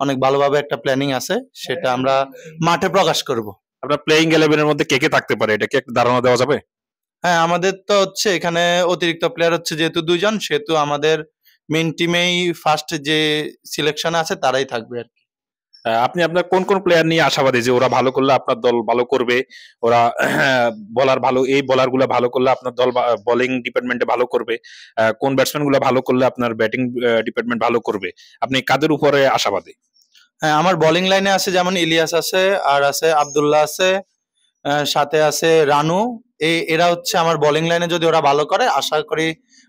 অনেক ভালোভাবে একটা প্ল্যানিং আছে, সেটা আমরা মাঠে প্রকাশ করব। আপনার প্লেইং 11-এর মধ্যে কে কে থাকতে পারে, এটা কি একটু ধারণা দেওয়া যাবে? হ্যাঁ, আমাদের তো হচ্ছে এখানে অতিরিক্ত প্লেয়ার হচ্ছে যেহেতু 2 জন, সেহেতু আমাদের মেইন টিমেই ফার্স্ট যে সিলেকশন আছে তারাই থাকবে আর কি। আপনি আপনার কোন কোন প্লেয়ার নিয়ে আশাবাদী যে ওরা ভালো করলে আপনার দল ভালো করবে, ওরা বলার ভালো, এই বলার গুলা ভালো করলে আপনার দল বোলিং ডিপার্টমেন্টে ভালো করবে, কোন ব্যাটসম্যান গুলা ভালো করলে আপনার ব্যাটিং ডিপার্টমেন্ট ভালো করবে, আপনি কাদের উপরে আশাবাদী? হ্যাঁ, আমার বোলিং লাইনে আছে যেমন ইলিয়াস আছে, আর আছে আব্দুল্লাহ আছে, সাথে আছে রানু। এরা হচ্ছে আমার বোলিং লাইনে, যদি ওরা ভালো করে আশা করি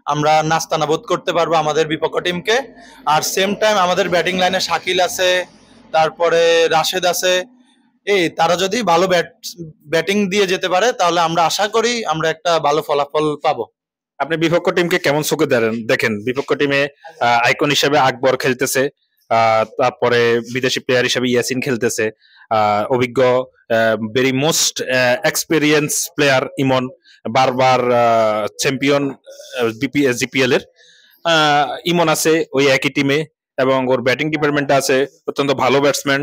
আমরা নাস্তানা বোধ করতে পারবো আমাদের বিপক্ষ টিমকে। আর সেম টাইম আমাদের ব্যাটিং লাইনে শাকিল আছে, তারপরে রাশেদ আছে। তারা যদি ভালো ব্যাটিং দিয়ে যেতে পারে তাহলে আমরা আশা করি আমরা একটা ভালো ফলাফল পাবো। আপনি বিপক্ষ টিমকে কেমন চোখে দেখেন? বিপক্ষ টিমে আইকন হিসেবে আকবর খেলতেছে, তারপরে বিদেশি প্লেয়ার হিসেবে ইয়াসিন খেলতেছে, অভিজ্ঞ ভেরি মোস্ট এক্সপেরিয়েন্স প্লেয়ার ইমন, বারবার চ্যাম্পিয়ন জিপিএল এর ইমন আছে ওই একই টিমে, এবং ওর ব্যাটিং ডিপার্টমেন্টে আছে অত্যন্ত ভালো ব্যাটসম্যান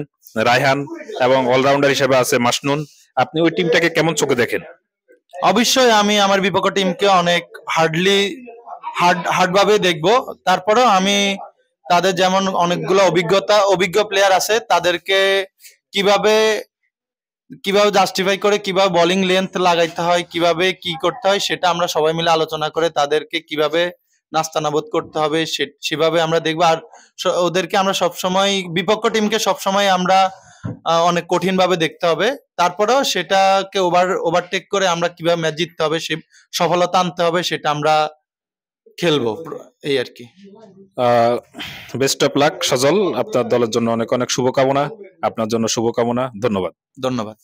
রায়হান, এবং অলরাউন্ডার হিসেবে আছে মাসনুন। আপনি ওই টিমটাকে কেমন চোখে দেখেন? অবশ্যই আমি আমার বিপক্ষ টিমকে অনেক হার্ড ভাবে দেখবো। তারপরেও আমি তাদের যেমন অনেকগুলো অভিজ্ঞ প্লেয়ার আছে, তাদেরকে কিভাবে কিভাবে জাস্টিফাই করে কিভাবে বোলিং লেন্থ লাগাইতে হয়, কিভাবে কি করতে হয়, সেটা আমরা সবাই মিলে আলোচনা করে তাদেরকে কিভাবে নাস্তানাবোধ করতে হবে সেভাবে আমরা দেখবো। আর ওদেরকে আমরা সবসময়, বিপক্ষ টিমকে সবসময় আমরা অনেক কঠিন ভাবে দেখতে হবে। তারপরেও সেটাকে ওভারটেক করে আমরা কিভাবে ম্যাচ জিততে হবে, সে সফলতা আনতে হবে, সেটা আমরা খেলবো, এই আর কি। বেস্ট অফ লাক সজল, আপনার দলের জন্য অনেক অনেক শুভকামনা, আপনার জন্য শুভকামনা। ধন্যবাদ। ধন্যবাদ।